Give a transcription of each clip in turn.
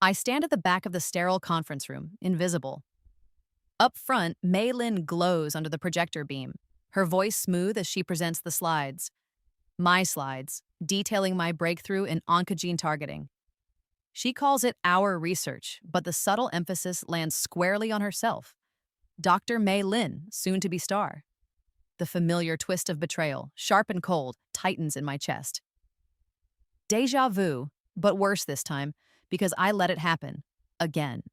I stand at the back of the sterile conference room, invisible. Up front, Mei Lin glows under the projector beam, her voice smooth as she presents the slides. My slides, detailing my breakthrough in oncogene targeting. She calls it our research, but the subtle emphasis lands squarely on herself. Dr. Mei Lin, soon to be star. The familiar twist of betrayal, sharp and cold, tightens in my chest. Deja vu, but worse this time, because I let it happen. Again.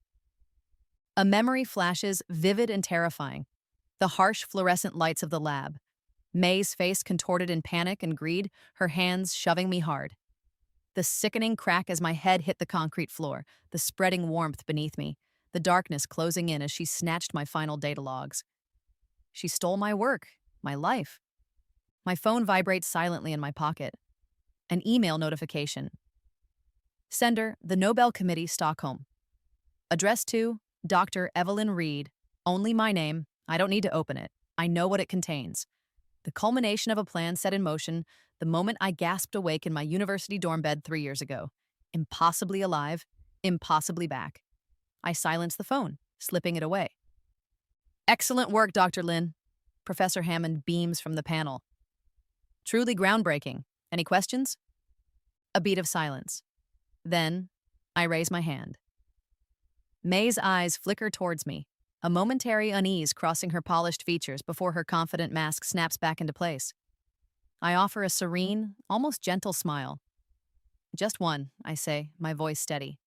A memory flashes, vivid and terrifying. The harsh fluorescent lights of the lab. May's face contorted in panic and greed, her hands shoving me hard. The sickening crack as my head hit the concrete floor, the spreading warmth beneath me, the darkness closing in as she snatched my final data logs. She stole my work, my life. My phone vibrates silently in my pocket. An email notification. Sender, the Nobel Committee, Stockholm. Address to Dr. Evelyn Reed. Only my name. I don't need to open it. I know what it contains. The culmination of a plan set in motion the moment I gasped awake in my university dorm bed 3 years ago. Impossibly alive, impossibly back. I silence the phone, slipping it away. Excellent work, Dr. Lin. Professor Hammond beams from the panel. Truly groundbreaking. Any questions? A beat of silence. Then, I raise my hand. May's eyes flicker towards me, a momentary unease crossing her polished features before her confident mask snaps back into place. I offer a serene, almost gentle smile. Just one, I say, my voice steady.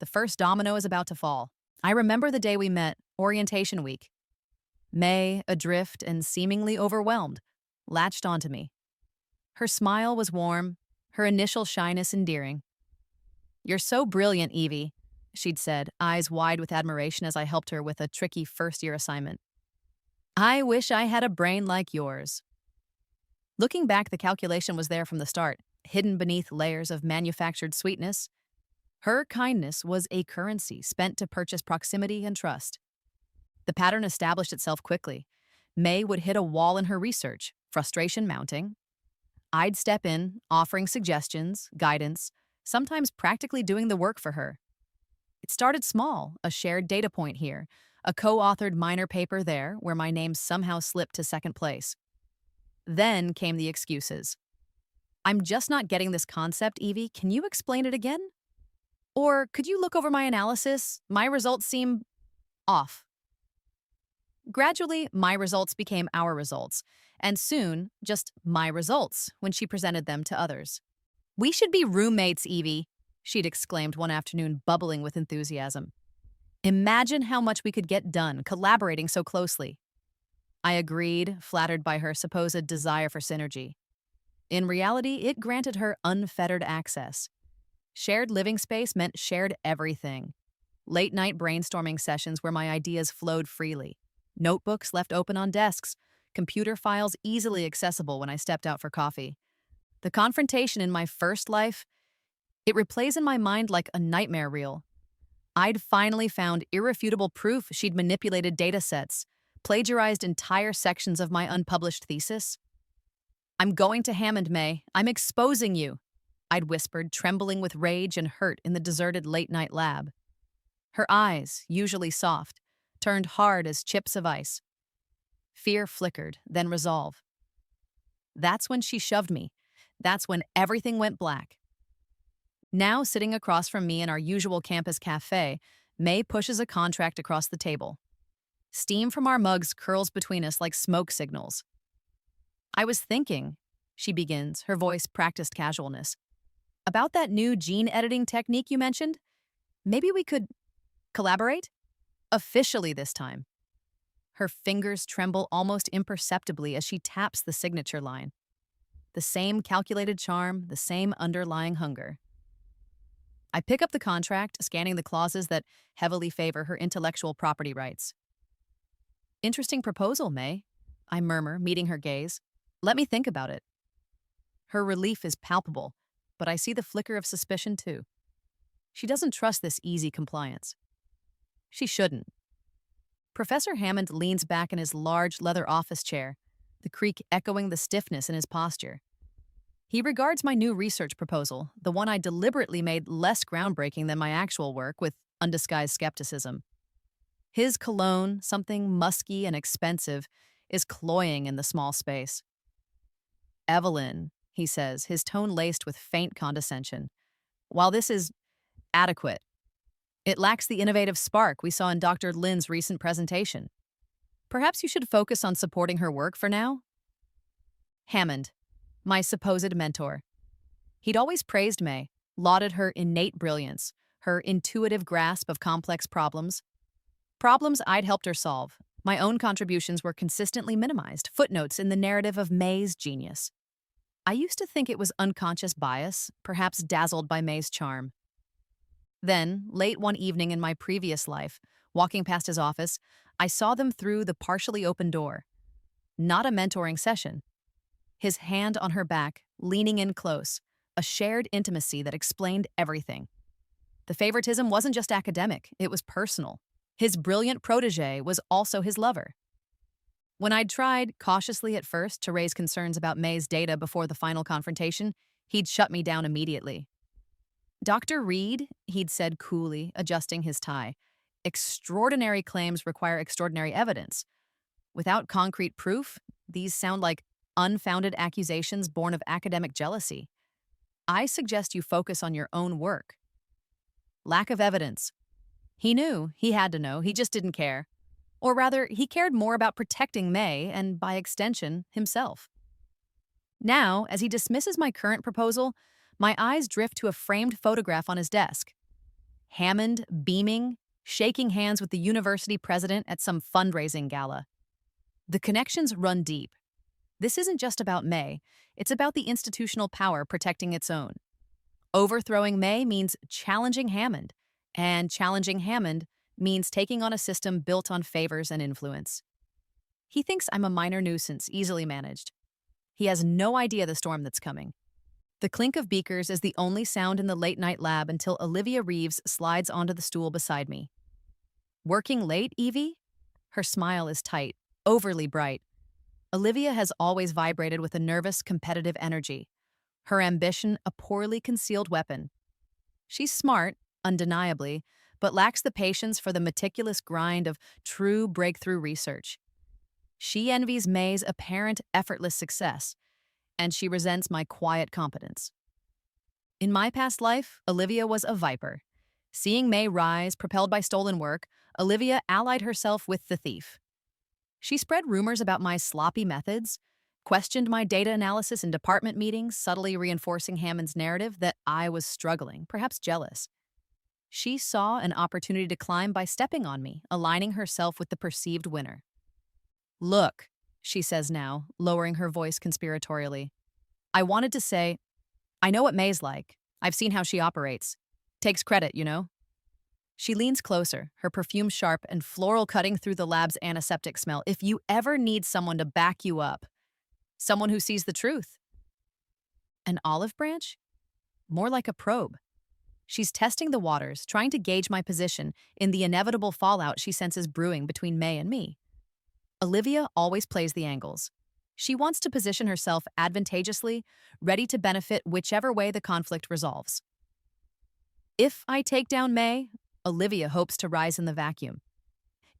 The first domino is about to fall. I remember the day we met, orientation week. May, adrift and seemingly overwhelmed, latched onto me. Her smile was warm, her initial shyness endearing. You're so brilliant, Evie, she'd said, eyes wide with admiration as I helped her with a tricky first-year assignment. I wish I had a brain like yours. Looking back, the calculation was there from the start, hidden beneath layers of manufactured sweetness. Her kindness was a currency spent to purchase proximity and trust. The pattern established itself quickly. May would hit a wall in her research, frustration mounting. I'd step in, offering suggestions, guidance, sometimes practically doing the work for her. It started small, a shared data point here, a co-authored minor paper there where my name somehow slipped to second place. Then came the excuses. I'm just not getting this concept, Evie. Can you explain it again? Or could you look over my analysis? My results seem off. Gradually, my results became our results, and soon, just my results when she presented them to others. We should be roommates, Evie, she'd exclaimed one afternoon, bubbling with enthusiasm. Imagine how much we could get done collaborating so closely. I agreed, flattered by her supposed desire for synergy. In reality, it granted her unfettered access. Shared living space meant shared everything. Late-night brainstorming sessions where my ideas flowed freely. Notebooks left open on desks. Computer files easily accessible when I stepped out for coffee. The confrontation in my first life, it replays in my mind like a nightmare reel. I'd finally found irrefutable proof she'd manipulated data sets, plagiarized entire sections of my unpublished thesis. I'm going to Hammond, May. I'm exposing you, I'd whispered, trembling with rage and hurt in the deserted late-night lab. Her eyes, usually soft, turned hard as chips of ice. Fear flickered, then resolve. That's when she shoved me. That's when everything went black. Now, sitting across from me in our usual campus cafe, May pushes a contract across the table. Steam from our mugs curls between us like smoke signals. I was thinking, she begins, her voice practiced casualness, about that new gene editing technique you mentioned. Maybe we could collaborate? Officially this time. Her fingers tremble almost imperceptibly as she taps the signature line. The same calculated charm, the same underlying hunger. I pick up the contract, scanning the clauses that heavily favor her intellectual property rights. Interesting proposal, May, I murmur, meeting her gaze. Let me think about it. Her relief is palpable, but I see the flicker of suspicion too. She doesn't trust this easy compliance. She shouldn't. Professor Hammond leans back in his large leather office chair, the creak echoing the stiffness in his posture. He regards my new research proposal, the one I deliberately made less groundbreaking than my actual work, with undisguised skepticism. His cologne, something musky and expensive, is cloying in the small space. Evelyn, he says, his tone laced with faint condescension. While this is adequate, it lacks the innovative spark we saw in Dr. Lin's recent presentation. Perhaps you should focus on supporting her work for now? Hammond, my supposed mentor. He'd always praised May, lauded her innate brilliance, her intuitive grasp of complex problems. Problems I'd helped her solve. My own contributions were consistently minimized, footnotes in the narrative of May's genius. I used to think it was unconscious bias, perhaps dazzled by May's charm. Then, late one evening in my previous life, walking past his office, I saw them through the partially open door. Not a mentoring session. His hand on her back, leaning in close, a shared intimacy that explained everything. The favoritism wasn't just academic, it was personal. His brilliant protege was also his lover. When I'd tried, cautiously at first, to raise concerns about May's data before the final confrontation, he'd shut me down immediately. Dr. Reed, he'd said coolly, adjusting his tie, extraordinary claims require extraordinary evidence. Without concrete proof, these sound like unfounded accusations born of academic jealousy. I suggest you focus on your own work. Lack of evidence. He knew, he had to know, he just didn't care. Or rather, he cared more about protecting May and, by extension, himself. Now, as he dismisses my current proposal, my eyes drift to a framed photograph on his desk. Hammond, beaming, shaking hands with the university president at some fundraising gala. The connections run deep. This isn't just about May, it's about the institutional power protecting its own. Overthrowing May means challenging Hammond, and challenging Hammond means taking on a system built on favors and influence. He thinks I'm a minor nuisance, easily managed. He has no idea the storm that's coming. The clink of beakers is the only sound in the late-night lab until Olivia Reeves slides onto the stool beside me. Working late, Evie? Her smile is tight, overly bright. Olivia has always vibrated with a nervous, competitive energy. Her ambition, a poorly concealed weapon. She's smart, undeniably, but lacks the patience for the meticulous grind of true breakthrough research. She envies May's apparent, effortless success, and she resents my quiet competence. In my past life, Olivia was a viper. Seeing May rise, propelled by stolen work, Olivia allied herself with the thief. She spread rumors about my sloppy methods, questioned my data analysis in department meetings, subtly reinforcing Hammond's narrative that I was struggling, perhaps jealous. She saw an opportunity to climb by stepping on me, aligning herself with the perceived winner. Look, she says now, lowering her voice conspiratorially. I wanted to say, I know what May's like. I've seen how she operates. Takes credit, you know? She leans closer, her perfume sharp and floral cutting through the lab's antiseptic smell. If you ever need someone to back you up, someone who sees the truth. An olive branch? More like a probe. She's testing the waters, trying to gauge my position in the inevitable fallout she senses brewing between May and me. Olivia always plays the angles. She wants to position herself advantageously, ready to benefit whichever way the conflict resolves. If I take down May, Olivia hopes to rise in the vacuum.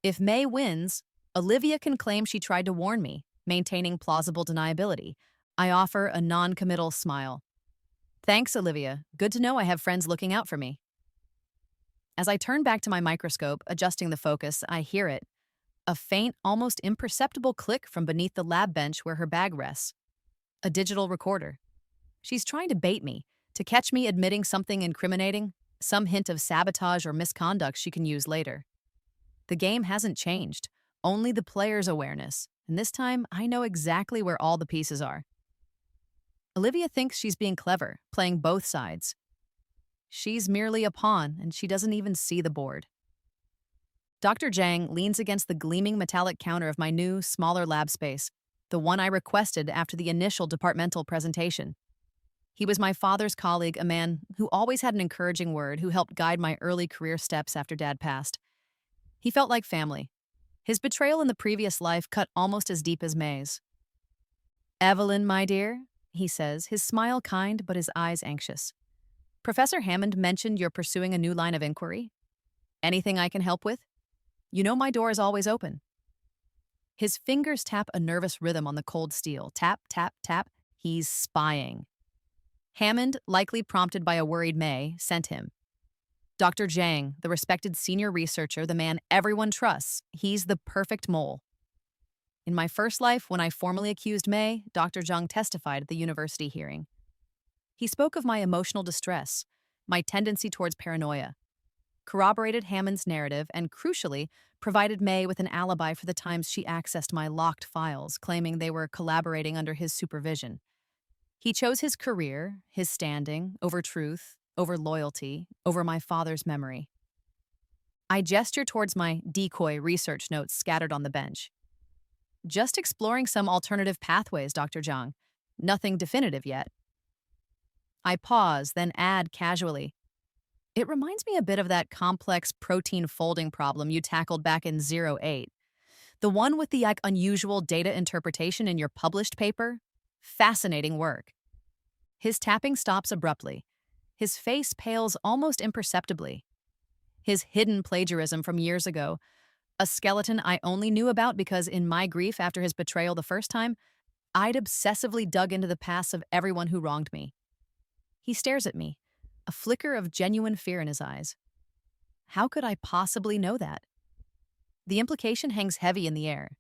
If May wins, Olivia can claim she tried to warn me, maintaining plausible deniability. I offer a non-committal smile. Thanks, Olivia. Good to know I have friends looking out for me. As I turn back to my microscope, adjusting the focus, I hear it. A faint, almost imperceptible click from beneath the lab bench where her bag rests. A digital recorder. She's trying to bait me, to catch me admitting something incriminating, some hint of sabotage or misconduct she can use later. The game hasn't changed, only the player's awareness, and this time I know exactly where all the pieces are. Olivia thinks she's being clever, playing both sides. She's merely a pawn, and she doesn't even see the board. Dr. Zhang leans against the gleaming metallic counter of my new, smaller lab space, the one I requested after the initial departmental presentation. He was my father's colleague, a man who always had an encouraging word, who helped guide my early career steps after Dad passed. He felt like family. His betrayal in the previous life cut almost as deep as May's. Evelyn, my dear, he says, his smile kind but his eyes anxious. Professor Hammond mentioned you're pursuing a new line of inquiry. Anything I can help with? You know my door is always open. His fingers tap a nervous rhythm on the cold steel. Tap, tap, tap. He's spying. Hammond, likely prompted by a worried May, sent him. Dr. Zhang, the respected senior researcher, the man everyone trusts, he's the perfect mole. In my first life, when I formally accused May, Dr. Zhang testified at the university hearing. He spoke of my emotional distress, my tendency towards paranoia, corroborated Hammond's narrative, and crucially, provided May with an alibi for the times she accessed my locked files, claiming they were collaborating under his supervision. He chose his career, his standing, over truth, over loyalty, over my father's memory. I gesture towards my decoy research notes scattered on the bench. Just exploring some alternative pathways, Dr. Zhang. Nothing definitive yet. I pause, then add casually. It reminds me a bit of that complex protein folding problem you tackled back in '08. The one with the unusual data interpretation in your published paper? Fascinating work. His tapping stops abruptly. His face pales almost imperceptibly. His hidden plagiarism from years ago, a skeleton I only knew about because in my grief after his betrayal the first time, I'd obsessively dug into the pasts of everyone who wronged me. He stares at me, a flicker of genuine fear in his eyes. How could I possibly know that? The implication hangs heavy in the air.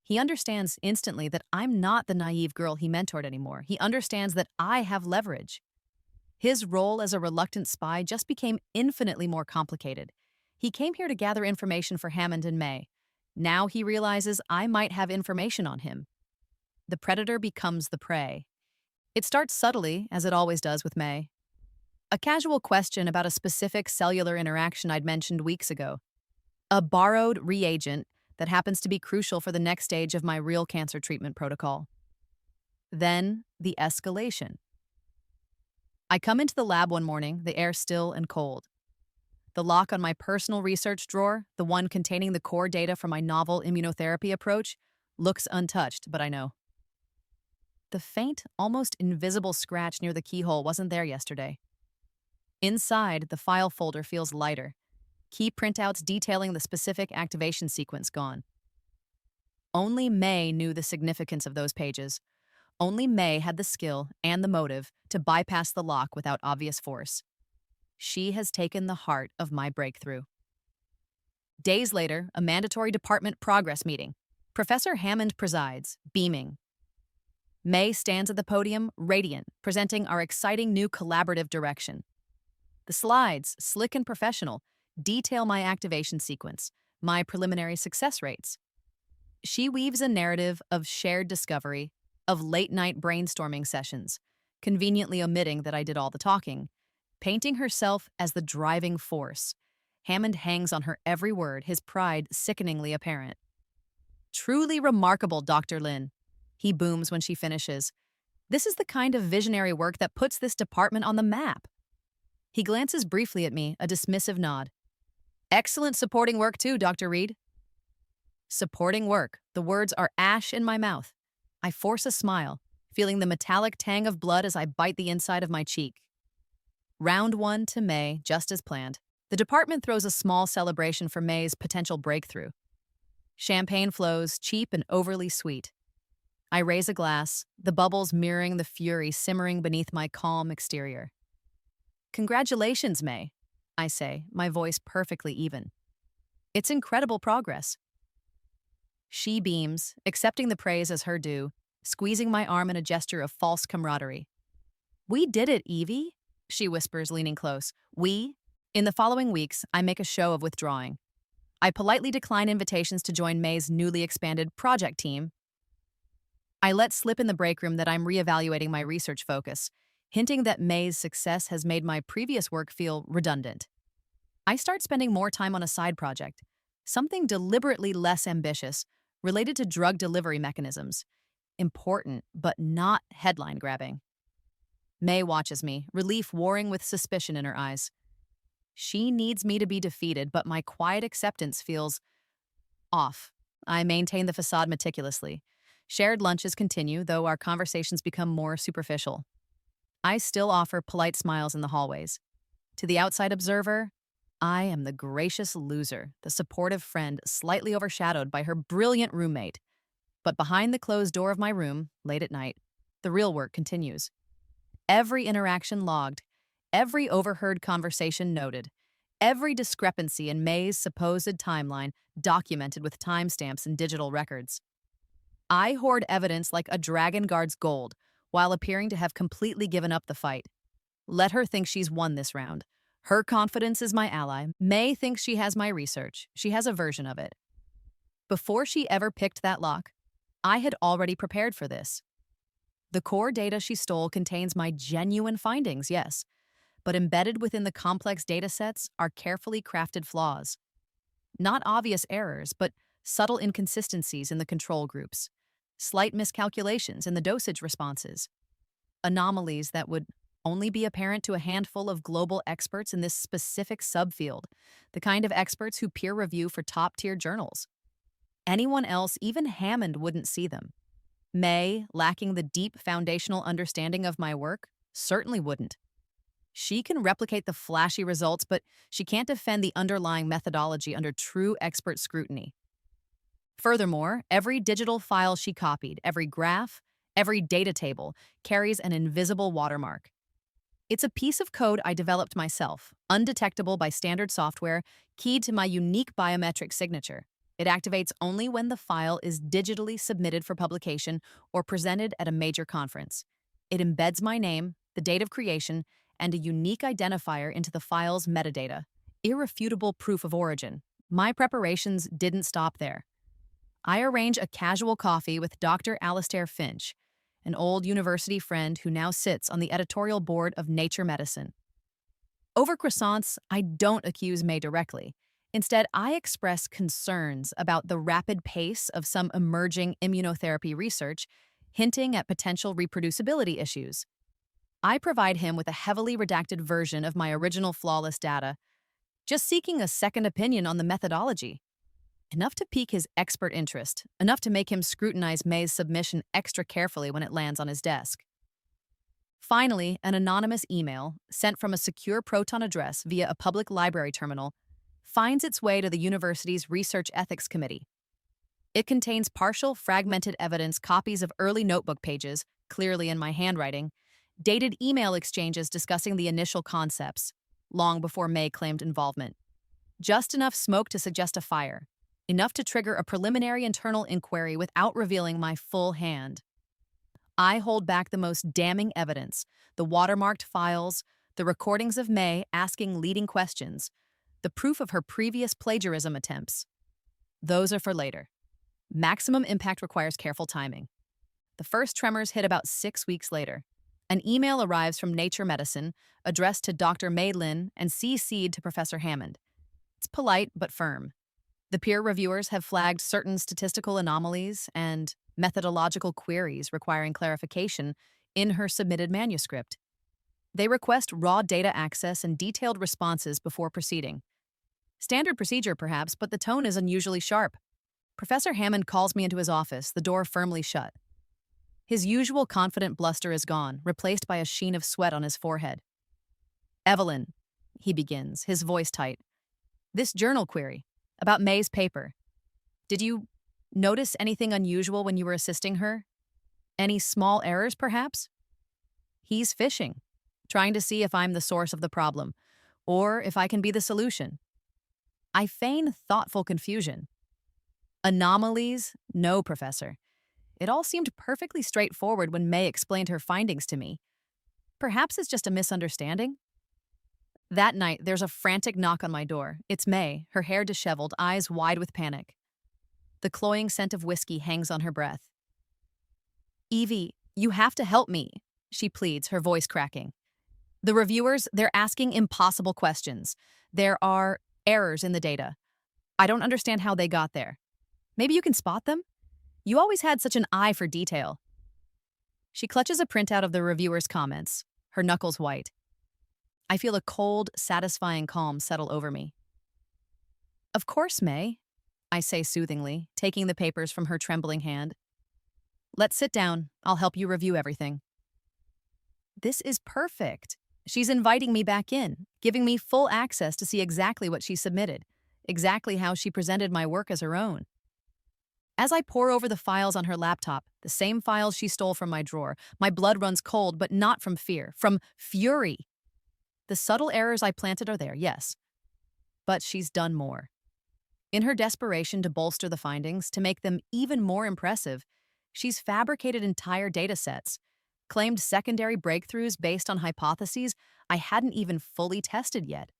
He understands instantly that I'm not the naive girl he mentored anymore. He understands that I have leverage. His role as a reluctant spy just became infinitely more complicated. He came here to gather information for Hammond and May. Now he realizes I might have information on him. The predator becomes the prey. It starts subtly, as it always does with May. A casual question about a specific cellular interaction I'd mentioned weeks ago. A borrowed reagent that happens to be crucial for the next stage of my real cancer treatment protocol. Then, the escalation. I come into the lab one morning, the air still and cold. The lock on my personal research drawer, the one containing the core data from my novel immunotherapy approach, looks untouched, but I know. The faint, almost invisible scratch near the keyhole wasn't there yesterday. Inside, the file folder feels lighter. Key printouts detailing the specific activation sequence gone. Only May knew the significance of those pages. Only May had the skill and the motive to bypass the lock without obvious force. She has taken the heart of my breakthrough. Days later, a mandatory department progress meeting. Professor Hammond presides, beaming. May stands at the podium, radiant, presenting our exciting new collaborative direction. The slides, slick and professional, detail my activation sequence, my preliminary success rates. She weaves a narrative of shared discovery, of late-night brainstorming sessions, conveniently omitting that I did all the talking, painting herself as the driving force. Hammond hangs on her every word, his pride sickeningly apparent. Truly remarkable, Dr. Lin, he booms when she finishes. This is the kind of visionary work that puts this department on the map. He glances briefly at me, a dismissive nod. Excellent supporting work too, Dr. Reed. Supporting work. The words are ash in my mouth. I force a smile, feeling the metallic tang of blood as I bite the inside of my cheek. Round 1 to May, just as planned. The department throws a small celebration for May's potential breakthrough. Champagne flows, cheap and overly sweet. I raise a glass, the bubbles mirroring the fury simmering beneath my calm exterior. Congratulations, May, I say, my voice perfectly even. It's incredible progress. She beams, accepting the praise as her due, squeezing my arm in a gesture of false camaraderie. We did it, Evie, she whispers, leaning close. We? In the following weeks, I make a show of withdrawing. I politely decline invitations to join May's newly expanded project team. I let slip in the break room that I'm reevaluating my research focus, hinting that May's success has made my previous work feel redundant. I start spending more time on a side project, something deliberately less ambitious, related to drug delivery mechanisms. Important, but not headline-grabbing. May watches me, relief warring with suspicion in her eyes. She needs me to be defeated, but my quiet acceptance feels off. I maintain the facade meticulously. Shared lunches continue, though our conversations become more superficial. I still offer polite smiles in the hallways. To the outside observer, I am the gracious loser, the supportive friend slightly overshadowed by her brilliant roommate. But behind the closed door of my room, late at night, the real work continues. Every interaction logged, every overheard conversation noted, every discrepancy in May's supposed timeline documented with timestamps and digital records. I hoard evidence like a dragon guards gold while appearing to have completely given up the fight. Let her think she's won this round. Her confidence is my ally. May thinks she has my research. She has a version of it. Before she ever picked that lock, I had already prepared for this. The core data she stole contains my genuine findings, yes, but embedded within the complex datasets are carefully crafted flaws. Not obvious errors, but subtle inconsistencies in the control groups, slight miscalculations in the dosage responses, anomalies that would only be apparent to a handful of global experts in this specific subfield, the kind of experts who peer review for top-tier journals. Anyone else, even Hammond, wouldn't see them. May, lacking the deep foundational understanding of my work, certainly wouldn't. She can replicate the flashy results, but she can't defend the underlying methodology under true expert scrutiny. Furthermore, every digital file she copied, every graph, every data table, carries an invisible watermark. It's a piece of code I developed myself, undetectable by standard software, keyed to my unique biometric signature. It activates only when the file is digitally submitted for publication or presented at a major conference. It embeds my name, the date of creation, and a unique identifier into the file's metadata. Irrefutable proof of origin. My preparations didn't stop there. I arrange a casual coffee with Dr. Alastair Finch, an old university friend who now sits on the editorial board of Nature Medicine. Over croissants, I don't accuse May directly. Instead, I express concerns about the rapid pace of some emerging immunotherapy research, hinting at potential reproducibility issues. I provide him with a heavily redacted version of my original flawless data, just seeking a second opinion on the methodology. Enough to pique his expert interest, enough to make him scrutinize May's submission extra carefully when it lands on his desk. Finally, an anonymous email, sent from a secure Proton address via a public library terminal, finds its way to the university's Research Ethics Committee. It contains partial, fragmented evidence, copies of early notebook pages, clearly in my handwriting, dated email exchanges discussing the initial concepts, long before May claimed involvement. Just enough smoke to suggest a fire, enough to trigger a preliminary internal inquiry without revealing my full hand. I hold back the most damning evidence, the watermarked files, the recordings of May asking leading questions, the proof of her previous plagiarism attempts. Those are for later. Maximum impact requires careful timing. The first tremors hit about 6 weeks later. An email arrives from Nature Medicine, addressed to Dr. May Lin and CC'd to Professor Hammond. It's polite but firm. The peer reviewers have flagged certain statistical anomalies and methodological queries requiring clarification in her submitted manuscript. They request raw data access and detailed responses before proceeding. Standard procedure, perhaps, but the tone is unusually sharp. Professor Hammond calls me into his office, the door firmly shut. His usual confident bluster is gone, replaced by a sheen of sweat on his forehead. "Evelyn," he begins, his voice tight. "This journal query, about May's paper. Did you notice anything unusual when you were assisting her? Any small errors, perhaps?" He's fishing, trying to see if I'm the source of the problem, or if I can be the solution. I feign thoughtful confusion. "Anomalies? No, Professor. It all seemed perfectly straightforward when May explained her findings to me. Perhaps it's just a misunderstanding?" That night, there's a frantic knock on my door. It's May, her hair disheveled, eyes wide with panic. The cloying scent of whiskey hangs on her breath. "Evie, you have to help me," she pleads, her voice cracking. "The reviewers, they're asking impossible questions. There are errors in the data. I don't understand how they got there. Maybe you can spot them? You always had such an eye for detail." She clutches a printout of the reviewer's comments, her knuckles white. I feel a cold, satisfying calm settle over me. "Of course, May," I say soothingly, taking the papers from her trembling hand. Let's sit down. I'll help you review everything. This is perfect. She's inviting me back in, giving me full access to see exactly what she submitted, exactly how she presented my work as her own. As I pore over the files on her laptop, the same files she stole from my drawer, my blood runs cold, but not from fear, from fury. The subtle errors I planted are there, yes. But she's done more. In her desperation to bolster the findings, to make them even more impressive, she's fabricated entire data sets, claimed secondary breakthroughs based on hypotheses I hadn't even fully tested yet,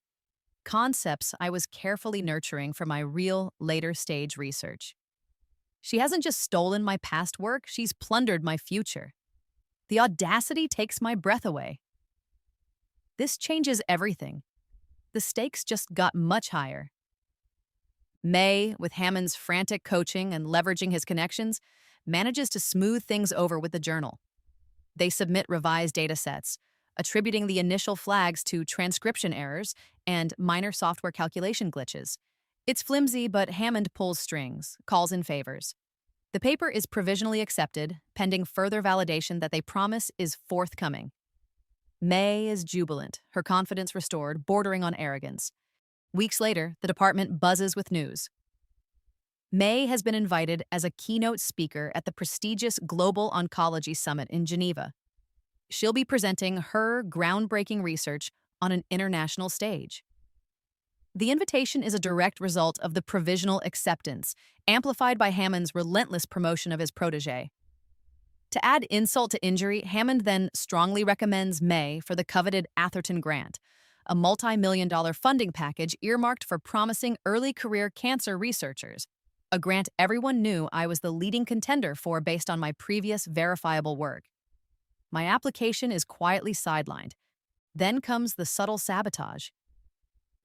concepts I was carefully nurturing for my real, later stage research. She hasn't just stolen my past work, she's plundered my future. The audacity takes my breath away. This changes everything. The stakes just got much higher. May, with Hammond's frantic coaching and leveraging his connections, manages to smooth things over with the journal. They submit revised data sets, attributing the initial flags to transcription errors and minor software calculation glitches. It's flimsy, but Hammond pulls strings, calls in favors. The paper is provisionally accepted, pending further validation that they promise is forthcoming. May is jubilant, her confidence restored, bordering on arrogance. Weeks later, the department buzzes with news. May has been invited as a keynote speaker at the prestigious Global Oncology Summit in Geneva. She'll be presenting her groundbreaking research on an international stage. The invitation is a direct result of the provisional acceptance, amplified by Hammond's relentless promotion of his protégé. To add insult to injury, Hammond then strongly recommends May for the coveted Atherton Grant, a multi-million-dollar funding package earmarked for promising early career cancer researchers, a grant everyone knew I was the leading contender for based on my previous verifiable work. My application is quietly sidelined. Then comes the subtle sabotage.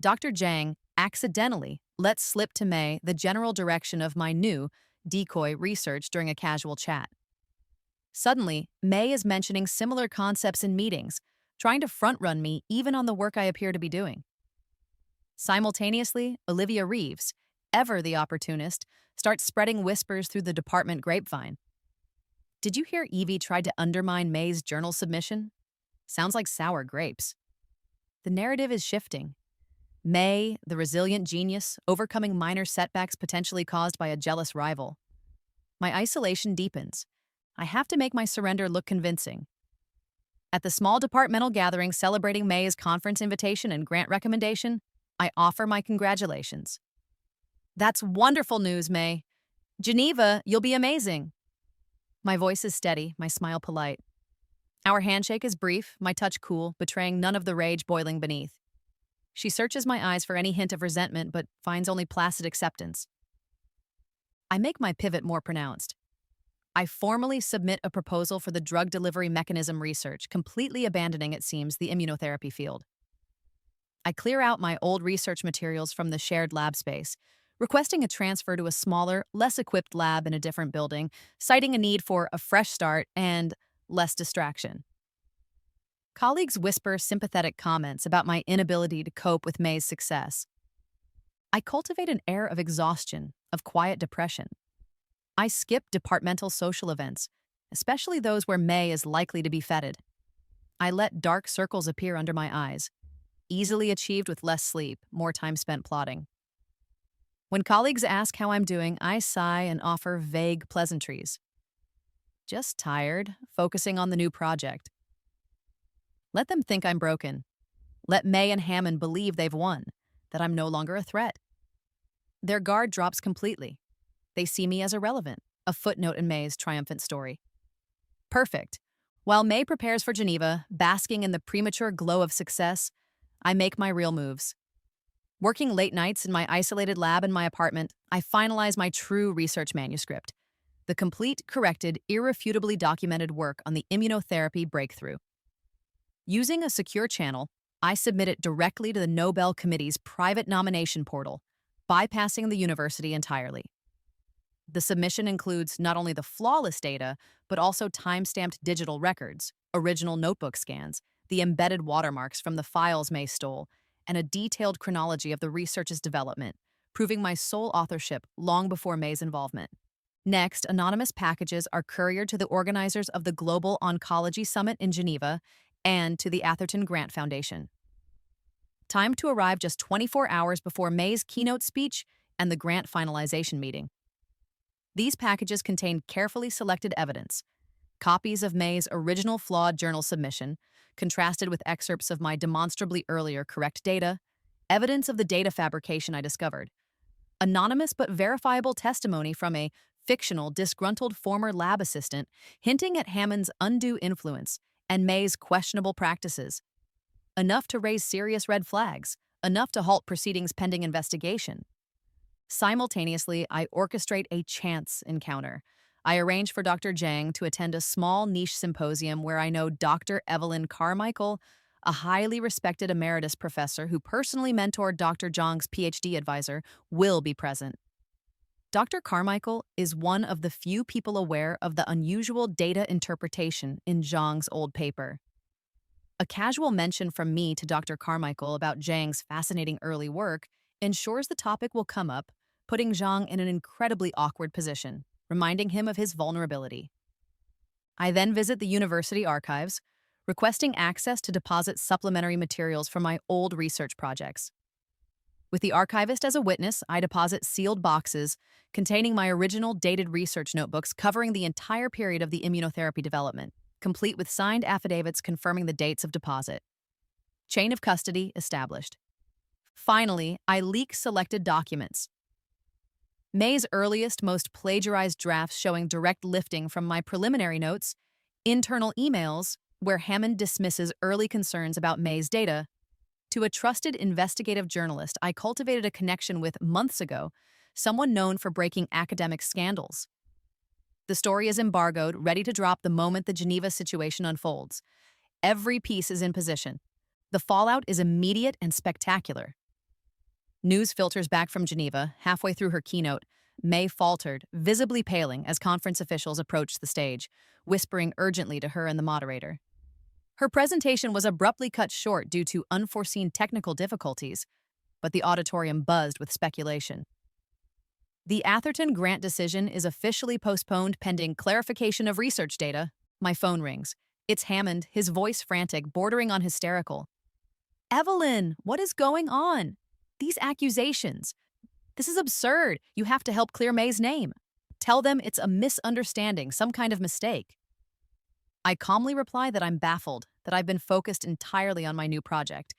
Dr. Zhang accidentally lets slip to May the general direction of my new decoy research during a casual chat. Suddenly, May is mentioning similar concepts in meetings, trying to front-run me even on the work I appear to be doing. Simultaneously, Olivia Reeves, ever the opportunist, starts spreading whispers through the department grapevine. Did you hear Evie tried to undermine May's journal submission? Sounds like sour grapes. The narrative is shifting. May, the resilient genius, overcoming minor setbacks potentially caused by a jealous rival. My isolation deepens. I have to make my surrender look convincing. At the small departmental gathering celebrating May's conference invitation and grant recommendation, I offer my congratulations. That's wonderful news, May. Geneva, you'll be amazing. My voice is steady, my smile polite. Our handshake is brief, my touch cool, betraying none of the rage boiling beneath. She searches my eyes for any hint of resentment, but finds only placid acceptance. I make my pivot more pronounced. I formally submit a proposal for the drug delivery mechanism research, completely abandoning, it seems, the immunotherapy field. I clear out my old research materials from the shared lab space, requesting a transfer to a smaller, less equipped lab in a different building, citing a need for a fresh start and less distraction. Colleagues whisper sympathetic comments about my inability to cope with May's success. I cultivate an air of exhaustion, of quiet depression. I skip departmental social events, especially those where May is likely to be feted. I let dark circles appear under my eyes, easily achieved with less sleep, more time spent plotting. When colleagues ask how I'm doing, I sigh and offer vague pleasantries. Just tired, focusing on the new project. Let them think I'm broken. Let May and Hammond believe they've won, that I'm no longer a threat. Their guard drops completely. They see me as irrelevant, a footnote in May's triumphant story. Perfect. While May prepares for Geneva, basking in the premature glow of success, I make my real moves. Working late nights in my isolated lab in my apartment, I finalize my true research manuscript, the complete, corrected, irrefutably documented work on the immunotherapy breakthrough. Using a secure channel, I submit it directly to the Nobel Committee's private nomination portal, bypassing the university entirely. The submission includes not only the flawless data, but also time-stamped digital records, original notebook scans, the embedded watermarks from the files May stole, and a detailed chronology of the research's development, proving my sole authorship long before May's involvement. Next, anonymous packages are couriered to the organizers of the Global Oncology Summit in Geneva and to the Atherton Grant Foundation. Time to arrive just 24 hours before May's keynote speech and the grant finalization meeting. These packages contain carefully selected evidence, copies of May's original flawed journal submission, contrasted with excerpts of my demonstrably earlier correct data, evidence of the data fabrication I discovered, anonymous but verifiable testimony from a fictional, disgruntled former lab assistant hinting at Hammond's undue influence and May's questionable practices. Enough to raise serious red flags, enough to halt proceedings pending investigation. Simultaneously, I orchestrate a chance encounter. I arrange for Dr. Zhang to attend a small niche symposium where I know Dr. Evelyn Carmichael, a highly respected emeritus professor who personally mentored Dr. Zhang's PhD advisor, will be present. Dr. Carmichael is one of the few people aware of the unusual data interpretation in Zhang's old paper. A casual mention from me to Dr. Carmichael about Zhang's fascinating early work ensures the topic will come up, putting Zhang in an incredibly awkward position, reminding him of his vulnerability. I then visit the university archives, requesting access to deposit supplementary materials for my old research projects. With the archivist as a witness, I deposit sealed boxes containing my original dated research notebooks covering the entire period of the immunotherapy development, complete with signed affidavits confirming the dates of deposit. Chain of custody established. Finally, I leak selected documents. May's earliest, most plagiarized drafts showing direct lifting from my preliminary notes, internal emails where Hammond dismisses early concerns about May's data, to a trusted investigative journalist I cultivated a connection with months ago, someone known for breaking academic scandals. The story is embargoed, ready to drop the moment the Geneva situation unfolds. Every piece is in position. The fallout is immediate and spectacular. News filters back from Geneva. Halfway through her keynote, May faltered, visibly paling as conference officials approached the stage, whispering urgently to her and the moderator. Her presentation was abruptly cut short due to unforeseen technical difficulties, but the auditorium buzzed with speculation. The Atherton Grant decision is officially postponed pending clarification of research data. My phone rings. It's Hammond, his voice frantic, bordering on hysterical. Evelyn, what is going on? These accusations. This is absurd. You have to help clear May's name. Tell them it's a misunderstanding, some kind of mistake. I calmly reply that I'm baffled, that I've been focused entirely on my new project,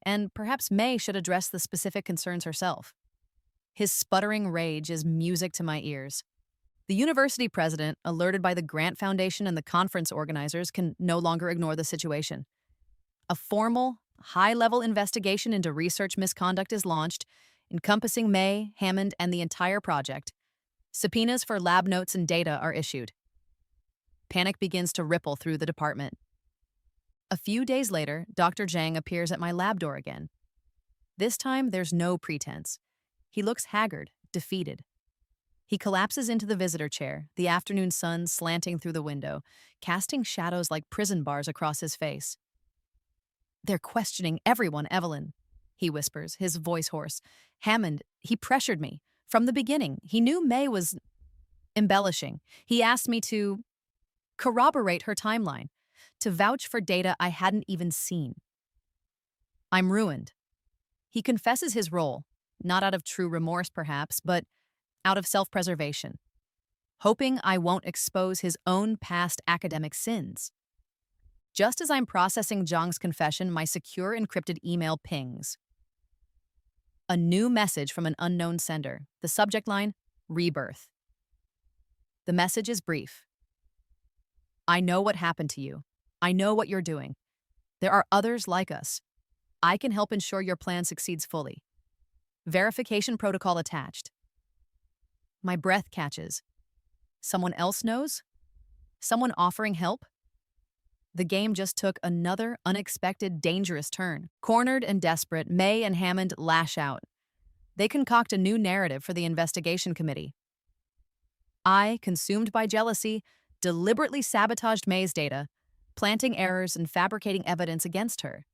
and perhaps May should address the specific concerns herself. His sputtering rage is music to my ears. The university president, alerted by the Grant Foundation and the conference organizers, can no longer ignore the situation. A formal, high-level investigation into research misconduct is launched, encompassing May, Hammond, and the entire project. Subpoenas for lab notes and data are issued. Panic begins to ripple through the department. A few days later, Dr. Zhang appears at my lab door again. This time, there's no pretense. He looks haggard, defeated. He collapses into the visitor chair, the afternoon sun slanting through the window, casting shadows like prison bars across his face. They're questioning everyone, Evelyn, he whispers, his voice hoarse. Hammond, he pressured me. From the beginning, he knew May was embellishing. He asked me to corroborate her timeline, to vouch for data I hadn't even seen. I'm ruined. He confesses his role, not out of true remorse perhaps, but out of self-preservation, hoping I won't expose his own past academic sins. Just as I'm processing Zhang's confession, my secure encrypted email pings. A new message from an unknown sender. The subject line, Rebirth. The message is brief. I know what happened to you. I know what you're doing. There are others like us. I can help ensure your plan succeeds fully. Verification protocol attached. My breath catches. Someone else knows? Someone offering help? The game just took another unexpected, dangerous turn. Cornered and desperate, May and Hammond lash out. They concoct a new narrative for the investigation committee. I, consumed by jealousy, deliberately sabotaged May's data, planting errors and fabricating evidence against her.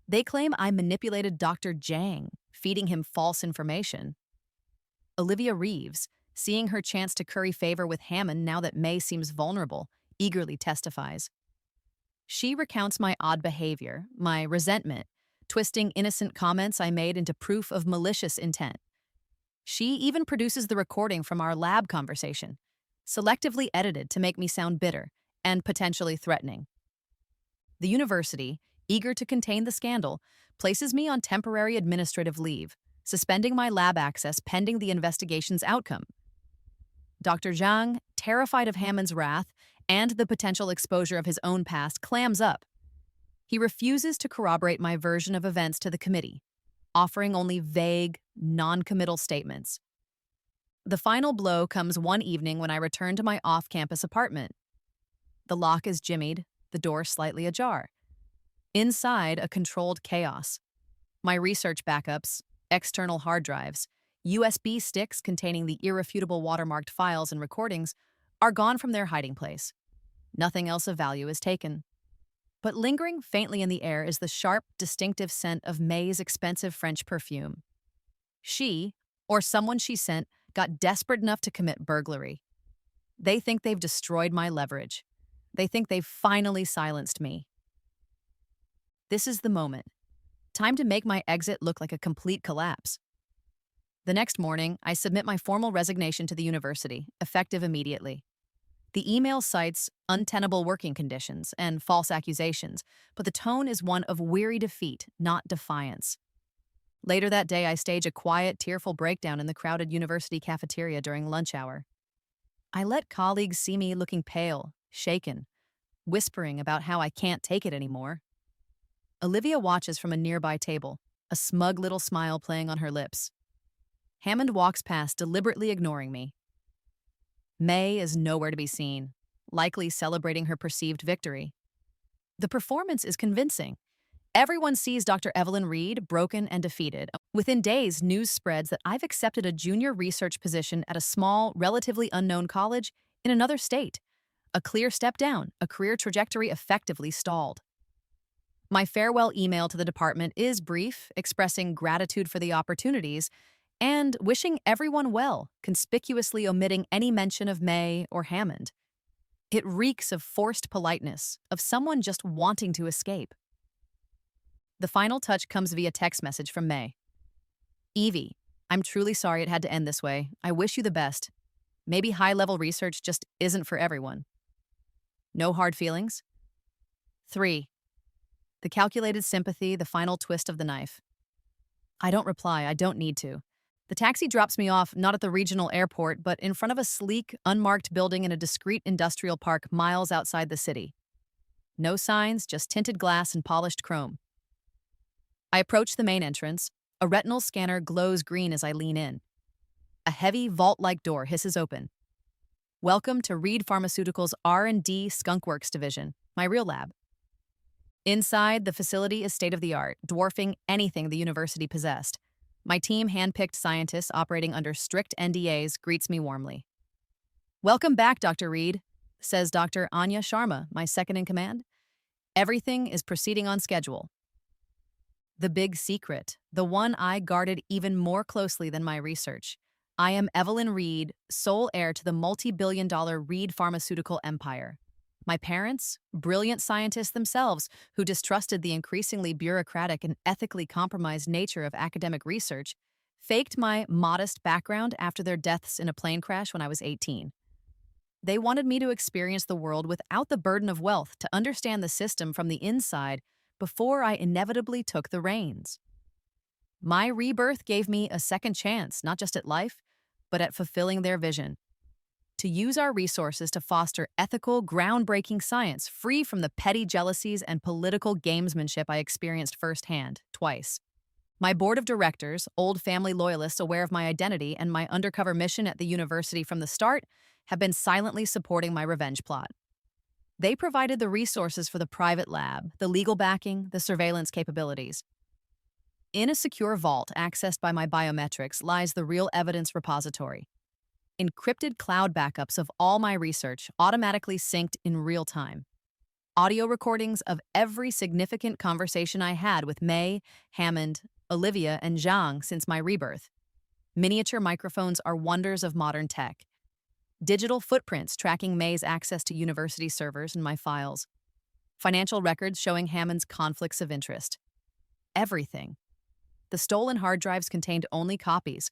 They claim I manipulated Dr. Zhang, feeding him false information. Olivia Reeves, seeing her chance to curry favor with Hammond now that May seems vulnerable, eagerly testifies. She recounts my odd behavior, my resentment, twisting innocent comments I made into proof of malicious intent. She even produces the recording from our lab conversation, selectively edited to make me sound bitter and potentially threatening. The university, eager to contain the scandal, places me on temporary administrative leave, suspending my lab access pending the investigation's outcome. Dr. Zhang, terrified of Hammond's wrath and the potential exposure of his own past, clams up. He refuses to corroborate my version of events to the committee, offering only vague, non-committal statements. The final blow comes one evening when I return to my off-campus apartment. The lock is jimmied, the door slightly ajar. Inside, a controlled chaos. My research backups, external hard drives, USB sticks containing the irrefutable watermarked files and recordings are gone from their hiding place. Nothing else of value is taken. But lingering faintly in the air is the sharp, distinctive scent of May's expensive French perfume. She, or someone she sent, got desperate enough to commit burglary. They think they've destroyed my leverage. They think they've finally silenced me. This is the moment. Time to make my exit look like a complete collapse. The next morning, I submit my formal resignation to the university, effective immediately. The email cites untenable working conditions and false accusations, but the tone is one of weary defeat, not defiance. Later that day, I stage a quiet, tearful breakdown in the crowded university cafeteria during lunch hour. I let colleagues see me looking pale, shaken, whispering about how I can't take it anymore. Olivia watches from a nearby table, a smug little smile playing on her lips. Hammond walks past, deliberately ignoring me. May is nowhere to be seen, likely celebrating her perceived victory. The performance is convincing. Everyone sees Dr. Evelyn Reed broken and defeated. Within days, news spreads that I've accepted a junior research position at a small, relatively unknown college in another state. A clear step down, a career trajectory effectively stalled. My farewell email to the department is brief, expressing gratitude for the opportunities and wishing everyone well, conspicuously omitting any mention of May or Hammond. It reeks of forced politeness, of someone just wanting to escape. The final touch comes via text message from May. Evie, I'm truly sorry it had to end this way. I wish you the best. Maybe high-level research just isn't for everyone. No hard feelings? 3. The calculated sympathy, the final twist of the knife. I don't reply, I don't need to. The taxi drops me off not at the regional airport, but in front of a sleek, unmarked building in a discreet industrial park miles outside the city. No signs, just tinted glass and polished chrome. I approach the main entrance. A retinal scanner glows green as I lean in. A heavy, vault-like door hisses open. Welcome to Reed Pharmaceuticals' R&D Skunkworks division, my real lab. Inside, the facility is state-of-the-art, dwarfing anything the university possessed. My team, hand-picked scientists operating under strict NDAs, greets me warmly. Welcome back, Dr. Reed, says Dr. Anya Sharma, my second-in-command. Everything is proceeding on schedule. The big secret, the one I guarded even more closely than my research. I am Evelyn Reed, sole heir to the multi-billion-dollar Reed pharmaceutical empire. My parents, brilliant scientists themselves, who distrusted the increasingly bureaucratic and ethically compromised nature of academic research, faked my modest background after their deaths in a plane crash when I was 18. They wanted me to experience the world without the burden of wealth, to understand the system from the inside before I inevitably took the reins. My rebirth gave me a second chance, not just at life, but at fulfilling their vision. To use our resources to foster ethical, groundbreaking science free from the petty jealousies and political gamesmanship I experienced firsthand, twice. My board of directors, old family loyalists aware of my identity and my undercover mission at the university from the start, have been silently supporting my revenge plot. They provided the resources for the private lab, the legal backing, the surveillance capabilities. In a secure vault accessed by my biometrics lies the real evidence repository. Encrypted cloud backups of all my research automatically synced in real time. Audio recordings of every significant conversation I had with May, Hammond, Olivia, and Zhang since my rebirth. Miniature microphones are wonders of modern tech. Digital footprints tracking May's access to university servers and my files. Financial records showing Hammond's conflicts of interest. Everything. The stolen hard drives contained only copies,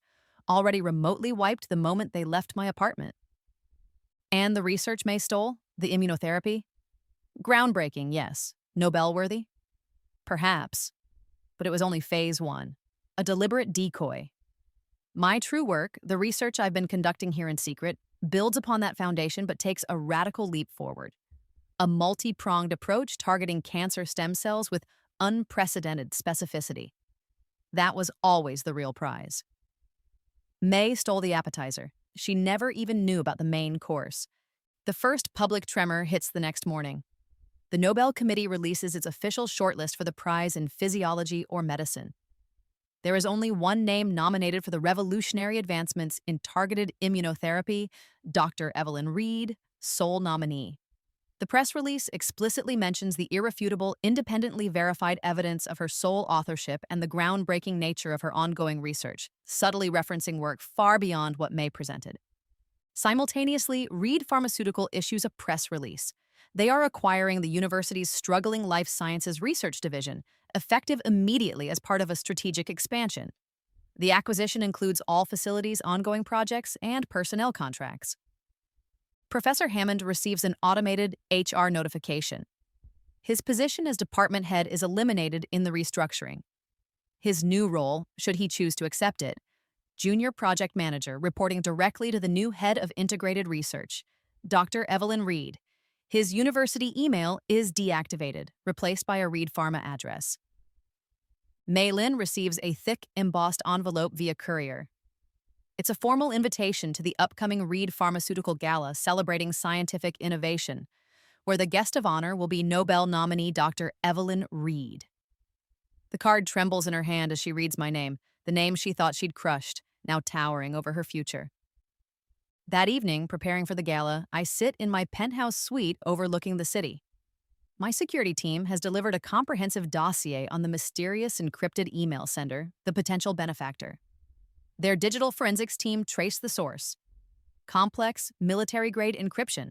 already remotely wiped the moment they left my apartment. And the research May stole, the immunotherapy? Groundbreaking, yes. Nobel worthy? Perhaps. But it was only phase one, a deliberate decoy. My true work, the research I've been conducting here in secret, builds upon that foundation but takes a radical leap forward. A multi-pronged approach targeting cancer stem cells with unprecedented specificity. That was always the real prize. May stole the appetizer. She never even knew about the main course. The first public tremor hits the next morning. The Nobel Committee releases its official shortlist for the prize in physiology or medicine. There is only one name nominated for the revolutionary advancements in targeted immunotherapy, Dr. Evelyn Reed, sole nominee. The press release explicitly mentions the irrefutable, independently verified evidence of her sole authorship and the groundbreaking nature of her ongoing research, subtly referencing work far beyond what May presented. Simultaneously, Reed Pharmaceutical issues a press release. They are acquiring the university's struggling life sciences research division, effective immediately as part of a strategic expansion. The acquisition includes all facilities' ongoing projects and personnel contracts. Professor Hammond receives an automated HR notification. His position as department head is eliminated in the restructuring. His new role, should he choose to accept it, junior project manager reporting directly to the new head of integrated research, Dr. Evelyn Reed. His university email is deactivated, replaced by a Reed Pharma address. Mei Lin receives a thick, embossed envelope via courier. It's a formal invitation to the upcoming Reed Pharmaceutical Gala celebrating scientific innovation, where the guest of honor will be Nobel nominee Dr. Evelyn Reed. The card trembles in her hand as she reads my name, the name she thought she'd crushed, now towering over her future. That evening, preparing for the gala, I sit in my penthouse suite overlooking the city. My security team has delivered a comprehensive dossier on the mysterious encrypted email sender, the potential benefactor. Their digital forensics team traced the source. Complex, military-grade encryption,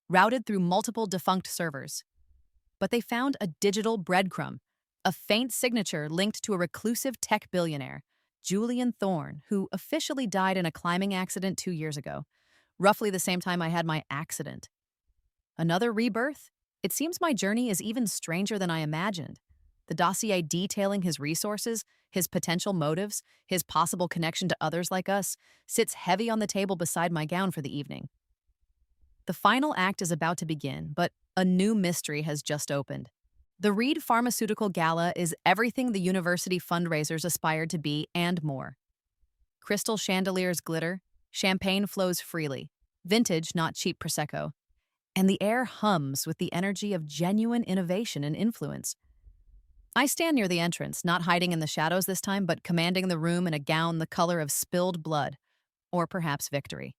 routed through multiple defunct servers. But they found a digital breadcrumb, a faint signature linked to a reclusive tech billionaire, Julian Thorne, who officially died in a climbing accident 2 years ago, roughly the same time I had my accident. Another rebirth? It seems my journey is even stranger than I imagined. The dossier detailing his resources, his potential motives, his possible connection to others like us, sits heavy on the table beside my gown for the evening. The final act is about to begin, but a new mystery has just opened. The Reed Pharmaceutical Gala is everything the university fundraisers aspired to be and more. Crystal chandeliers glitter, champagne flows freely, vintage, not cheap Prosecco, and the air hums with the energy of genuine innovation and influence. I stand near the entrance, not hiding in the shadows this time, but commanding the room in a gown the color of spilled blood, or perhaps victory.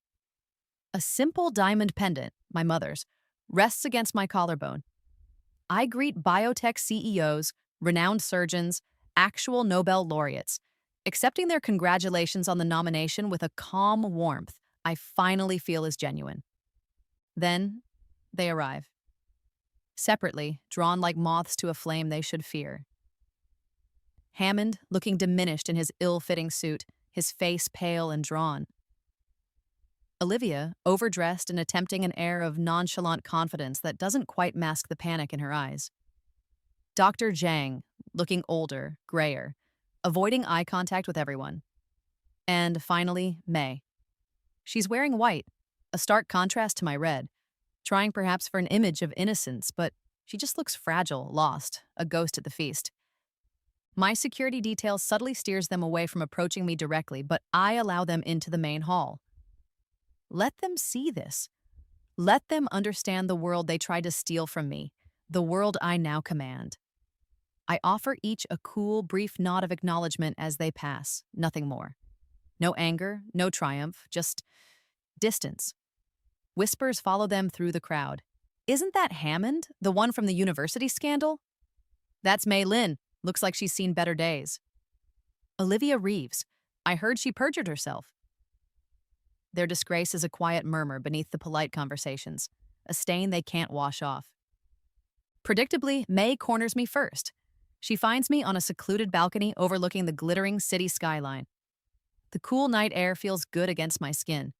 A simple diamond pendant, my mother's, rests against my collarbone. I greet biotech CEOs, renowned surgeons, actual Nobel laureates, accepting their congratulations on the nomination with a calm warmth I finally feel is genuine. Then, they arrive. Separately, drawn like moths to a flame they should fear. Hammond, looking diminished in his ill-fitting suit, his face pale and drawn. Olivia, overdressed and attempting an air of nonchalant confidence that doesn't quite mask the panic in her eyes. Dr. Zhang, looking older, grayer, avoiding eye contact with everyone. And finally, May. She's wearing white, a stark contrast to my red, trying perhaps for an image of innocence, but she just looks fragile, lost, a ghost at the feast. My security detail subtly steers them away from approaching me directly, but I allow them into the main hall. Let them see this. Let them understand the world they tried to steal from me, the world I now command. I offer each a cool, brief nod of acknowledgement as they pass, nothing more. No anger, no triumph, just distance. Whispers follow them through the crowd. Isn't that Hammond, the one from the university scandal? That's Mei Lin. Looks like she's seen better days. Olivia Reeves. I heard she perjured herself. Their disgrace is a quiet murmur beneath the polite conversations, a stain they can't wash off. Predictably, May corners me first. She finds me on a secluded balcony overlooking the glittering city skyline. The cool night air feels good against my skin.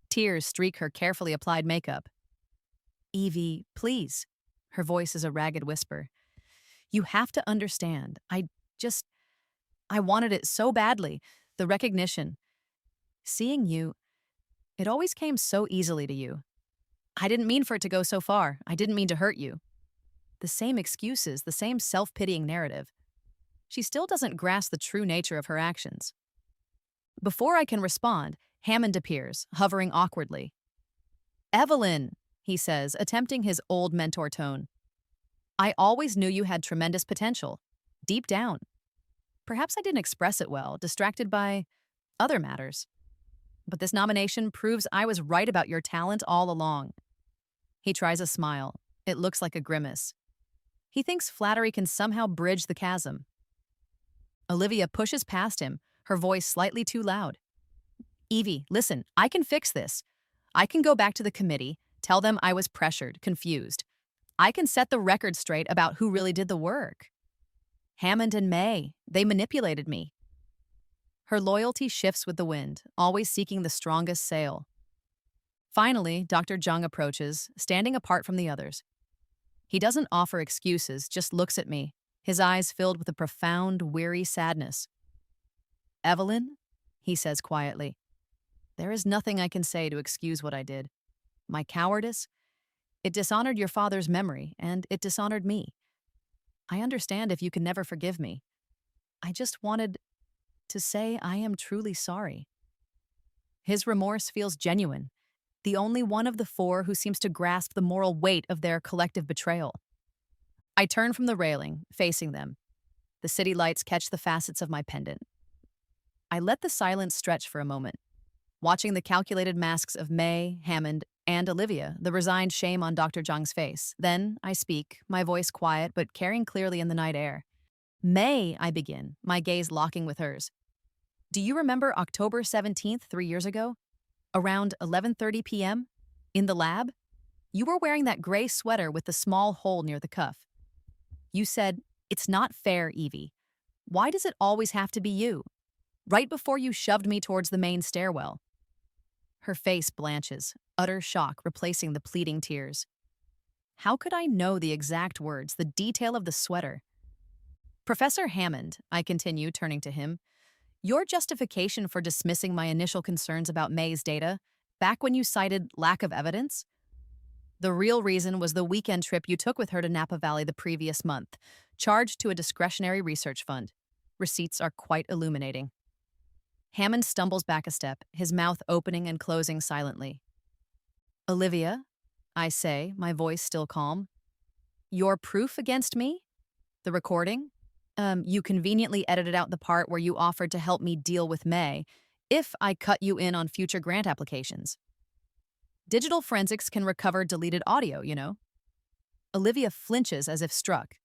Tears streak her carefully applied makeup. Evie, please. Her voice is a ragged whisper. You have to understand. Just, I wanted it so badly. The recognition. Seeing you, it always came so easily to you. I didn't mean for it to go so far. I didn't mean to hurt you. The same excuses, the same self-pitying narrative. She still doesn't grasp the true nature of her actions. Before I can respond, Hammond appears, hovering awkwardly. Evelyn, he says, attempting his old mentor tone. I always knew you had tremendous potential, deep down. Perhaps I didn't express it well, distracted by other matters. But this nomination proves I was right about your talent all along. He tries a smile. It looks like a grimace. He thinks flattery can somehow bridge the chasm. Olivia pushes past him, her voice slightly too loud. Evie, listen, I can fix this. I can go back to the committee, tell them I was pressured, confused. I can set the record straight about who really did the work. Hammond and May, they manipulated me. Her loyalty shifts with the wind, always seeking the strongest sail. Finally, Dr. Jung approaches, standing apart from the others. He doesn't offer excuses, just looks at me, his eyes filled with a profound, weary sadness. Evelyn, he says quietly, there is nothing I can say to excuse what I did. My cowardice, it dishonored your father's memory, and it dishonored me. I understand if you can never forgive me. I just wanted to say I am truly sorry. His remorse feels genuine, the only one of the four who seems to grasp the moral weight of their collective betrayal. I turn from the railing, facing them. The city lights catch the facets of my pendant. I let the silence stretch for a moment, watching the calculated masks of May, Hammond, and Olivia, the resigned shame on Dr. Zhang's face. Then I speak, my voice quiet but carrying clearly in the night air. May, I begin, my gaze locking with hers. Do you remember October 17th, 3 years ago? Around 11:30 p.m.? In the lab? You were wearing that gray sweater with the small hole near the cuff. You said, "It's not fair, Evie. Why does it always have to be you?" Right before you shoved me towards the main stairwell. Her face blanches, utter shock replacing the pleading tears. How could I know the exact words, the detail of the sweater? Professor Hammond, I continue, turning to him, your justification for dismissing my initial concerns about May's data, back when you cited lack of evidence? The real reason was the weekend trip you took with her to Napa Valley the previous month, charged to a discretionary research fund. Receipts are quite illuminating. Hammond stumbles back a step, his mouth opening and closing silently. Olivia, I say, my voice still calm. Your proof against me? The recording? You conveniently edited out the part where you offered to help me deal with May, if I cut you in on future grant applications. Digital forensics can recover deleted audio, you know. Olivia flinches as if struck.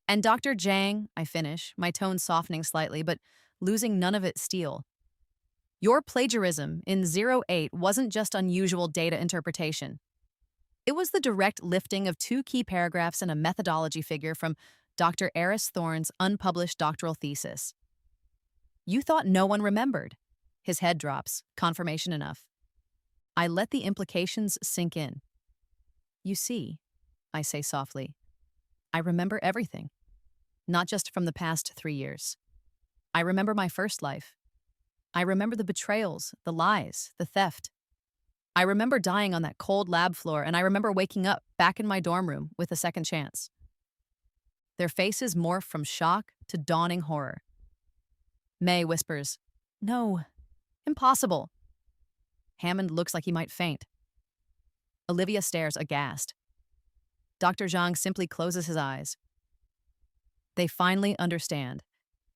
And Dr. Zhang, I finish, my tone softening slightly, but losing none of its steel. Your plagiarism in 08 wasn't just unusual data interpretation. It was the direct lifting of 2 key paragraphs and a methodology figure from Dr. Eris Thorne's unpublished doctoral thesis. You thought no one remembered. His head drops, confirmation enough. I let the implications sink in. You see, I say softly, I remember everything. Not just from the past 3 years. I remember my first life. I remember the betrayals, the lies, the theft. I remember dying on that cold lab floor, and I remember waking up back in my dorm room with a second chance. Their faces morph from shock to dawning horror. May whispers, "No, impossible." Hammond looks like he might faint. Olivia stares aghast. Dr. Zhang simply closes his eyes. They finally understand.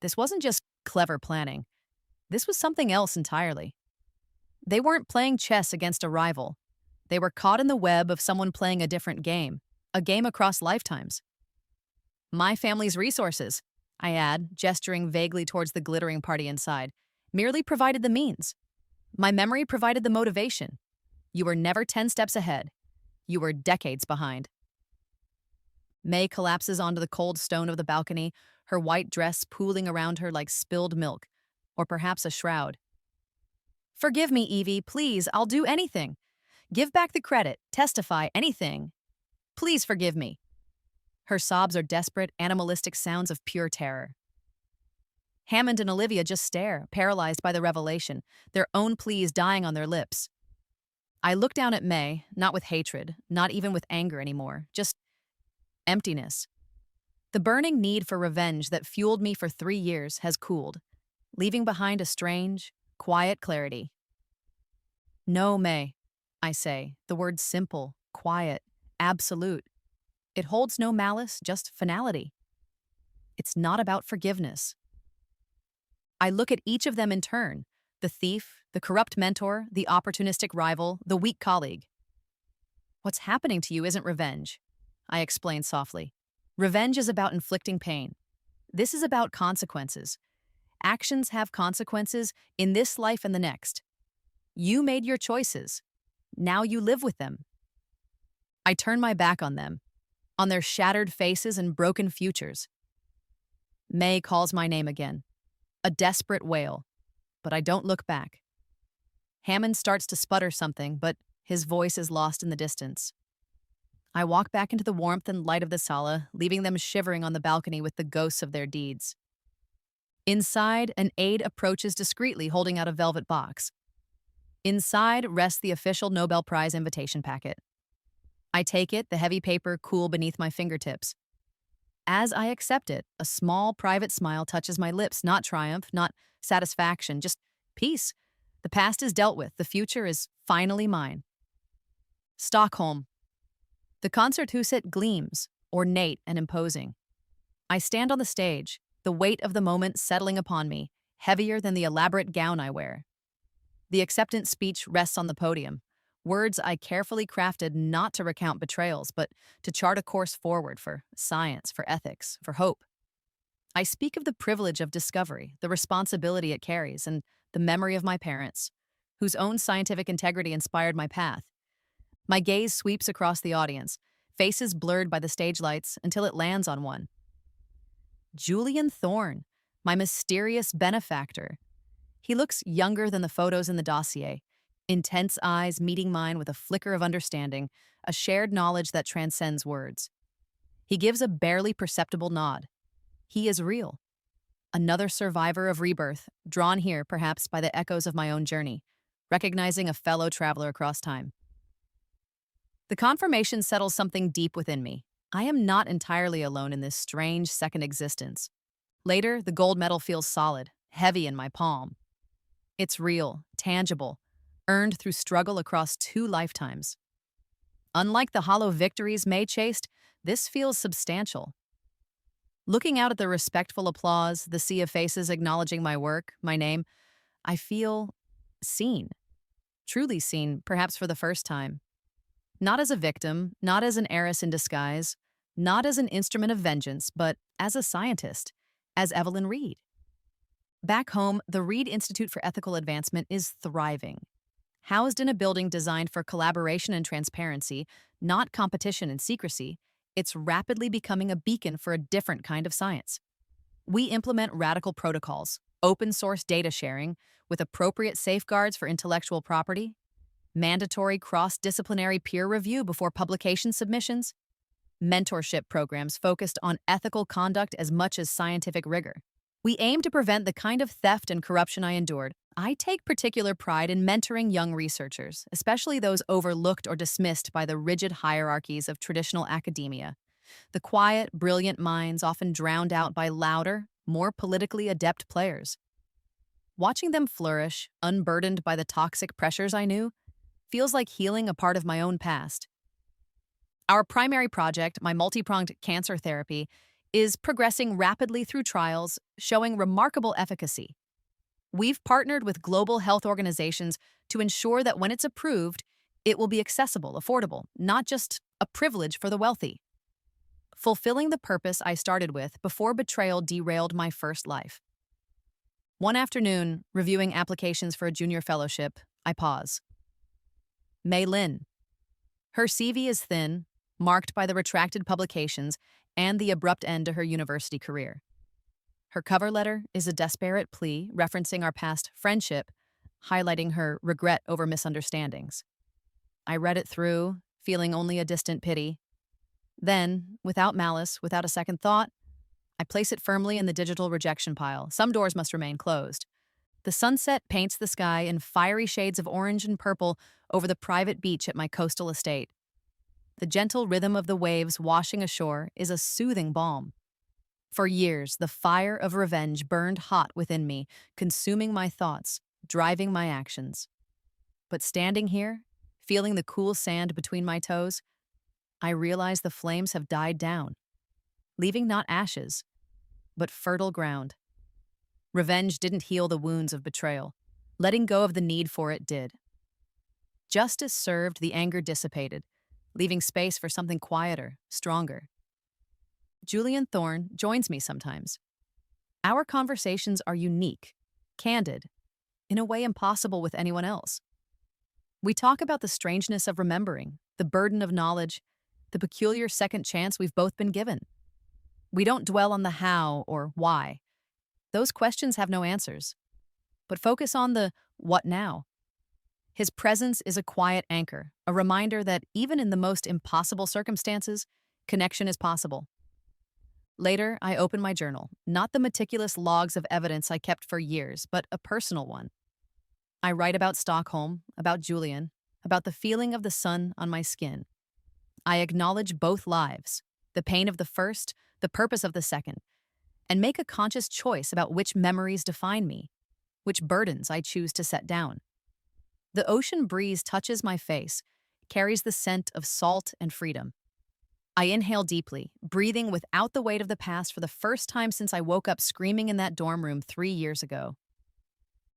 This wasn't just clever planning. This was something else entirely. They weren't playing chess against a rival. They were caught in the web of someone playing a different game, a game across lifetimes. My family's resources, I add, gesturing vaguely towards the glittering party inside. merely provided the means. My memory provided the motivation. You were never 10 steps ahead. You were decades behind. May collapses onto the cold stone of the balcony, her white dress pooling around her like spilled milk, or perhaps a shroud. Forgive me, Evie, please, I'll do anything. Give back the credit, testify, anything. Please forgive me. Her sobs are desperate, animalistic sounds of pure terror. Hammond and Olivia just stare, paralyzed by the revelation, their own pleas dying on their lips. I look down at May, not with hatred, not even with anger anymore, just emptiness. The burning need for revenge that fueled me for 3 years has cooled, leaving behind a strange, quiet clarity. No, May, I say, the word simple, quiet, absolute. It holds no malice, just finality. It's not about forgiveness. I look at each of them in turn, the thief, the corrupt mentor, the opportunistic rival, the weak colleague. What's happening to you isn't revenge, I explain softly. Revenge is about inflicting pain. This is about consequences. Actions have consequences in this life and the next. You made your choices. Now you live with them. I turn my back on them, on their shattered faces and broken futures. May calls my name again, a desperate wail, but I don't look back. Hammond starts to sputter something, but his voice is lost in the distance. I walk back into the warmth and light of the sala, leaving them shivering on the balcony with the ghosts of their deeds. Inside, an aide approaches discreetly, holding out a velvet box. Inside rests the official Nobel Prize invitation packet. I take it, the heavy paper cool beneath my fingertips. As I accept it, a small, private smile touches my lips, not triumph, not satisfaction, just peace. The past is dealt with, the future is finally mine. Stockholm. The Concerthuset gleams, ornate and imposing. I stand on the stage, the weight of the moment settling upon me, heavier than the elaborate gown I wear. The acceptance speech rests on the podium, words I carefully crafted not to recount betrayals, but to chart a course forward for science, for ethics, for hope. I speak of the privilege of discovery, the responsibility it carries, and the memory of my parents, whose own scientific integrity inspired my path. My gaze sweeps across the audience, faces blurred by the stage lights until it lands on one. Julian Thorne, my mysterious benefactor. He looks younger than the photos in the dossier, intense eyes meeting mine with a flicker of understanding, a shared knowledge that transcends words. He gives a barely perceptible nod. He is real. Another survivor of rebirth, drawn here perhaps by the echoes of my own journey, recognizing a fellow traveler across time. The confirmation settles something deep within me. I am not entirely alone in this strange second existence. Later, the gold medal feels solid, heavy in my palm. It's real, tangible, earned through struggle across 2 lifetimes. Unlike the hollow victories May chased, this feels substantial. Looking out at the respectful applause, the sea of faces acknowledging my work, my name, I feel seen. Truly seen, perhaps for the first time. Not as a victim, not as an heiress in disguise, not as an instrument of vengeance, but as a scientist, as Evelyn Reed. Back home, the Reed Institute for Ethical Advancement is thriving. Housed in a building designed for collaboration and transparency, not competition and secrecy, it's rapidly becoming a beacon for a different kind of science. We implement radical protocols, open-source data sharing, with appropriate safeguards for intellectual property, mandatory cross-disciplinary peer review before publication submissions, mentorship programs focused on ethical conduct as much as scientific rigor. We aim to prevent the kind of theft and corruption I endured. I take particular pride in mentoring young researchers, especially those overlooked or dismissed by the rigid hierarchies of traditional academia. The quiet, brilliant minds often drowned out by louder, more politically adept players. Watching them flourish, unburdened by the toxic pressures I knew, feels like healing a part of my own past. Our primary project, my multi-pronged cancer therapy, is progressing rapidly through trials, showing remarkable efficacy. We've partnered with global health organizations to ensure that when it's approved, it will be accessible, affordable, not just a privilege for the wealthy. Fulfilling the purpose I started with before betrayal derailed my first life. One afternoon, reviewing applications for a junior fellowship, I pause. Mei Lin. Her CV is thin, marked by the retracted publications and the abrupt end to her university career. Her cover letter is a desperate plea referencing our past friendship, highlighting her regret over misunderstandings. I read it through, feeling only a distant pity. Then, without malice, without a second thought, I place it firmly in the digital rejection pile. Some doors must remain closed. The sunset paints the sky in fiery shades of orange and purple over the private beach at my coastal estate. The gentle rhythm of the waves washing ashore is a soothing balm. For years, the fire of revenge burned hot within me, consuming my thoughts, driving my actions. But standing here, feeling the cool sand between my toes, I realize the flames have died down, leaving not ashes, but fertile ground. Revenge didn't heal the wounds of betrayal. Letting go of the need for it did. Justice served, the anger dissipated, leaving space for something quieter, stronger. Julian Thorne joins me sometimes. Our conversations are unique, candid, in a way impossible with anyone else. We talk about the strangeness of remembering, the burden of knowledge, the peculiar second chance we've both been given. We don't dwell on the how or why. Those questions have no answers, but focus on the what now. His presence is a quiet anchor, a reminder that even in the most impossible circumstances, connection is possible. Later, I open my journal, not the meticulous logs of evidence I kept for years, but a personal one. I write about Stockholm, about Julian, about the feeling of the sun on my skin. I acknowledge both lives, the pain of the first, the purpose of the second, and make a conscious choice about which memories define me, which burdens I choose to set down. The ocean breeze touches my face, carries the scent of salt and freedom. I inhale deeply, breathing without the weight of the past for the first time since I woke up screaming in that dorm room 3 years ago.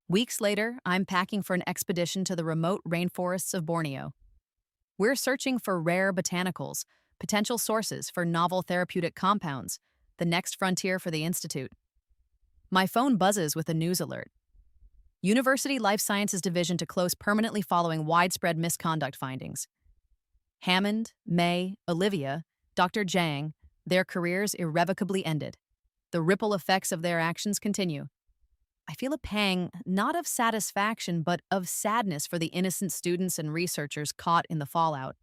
Weeks later, I'm packing for an expedition to the remote rainforests of Borneo. We're searching for rare botanicals, potential sources for novel therapeutic compounds, the next frontier for the Institute. My phone buzzes with a news alert. University Life Sciences Division to close permanently following widespread misconduct findings. Hammond, May, Olivia, Dr. Zhang, their careers irrevocably ended. The ripple effects of their actions continue. I feel a pang, not of satisfaction, but of sadness for the innocent students and researchers caught in the fallout.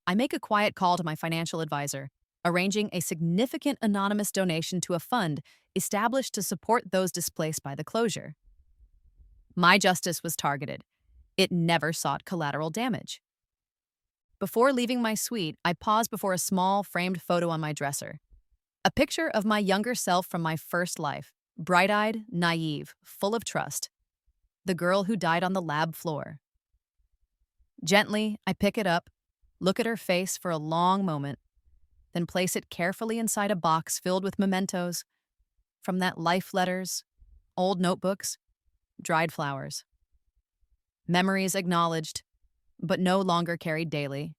I make a quiet call to my financial advisor, arranging a significant anonymous donation to a fund established to support those displaced by the closure. My justice was targeted. It never sought collateral damage. Before leaving my suite, I paused before a small, framed photo on my dresser. A picture of my younger self from my first life, bright-eyed, naive, full of trust. The girl who died on the lab floor. Gently, I pick it up, look at her face for a long moment, then place it carefully inside a box filled with mementos, from that life letters, old notebooks, dried flowers. Memories acknowledged, but no longer carried daily.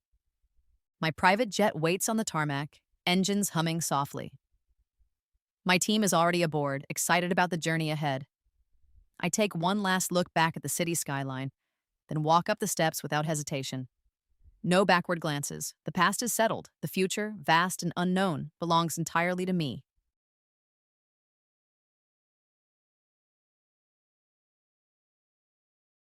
My private jet waits on the tarmac, engines humming softly. My team is already aboard, excited about the journey ahead. I take one last look back at the city skyline, then walk up the steps without hesitation. No backward glances. The past is settled. The future, vast and unknown, belongs entirely to me.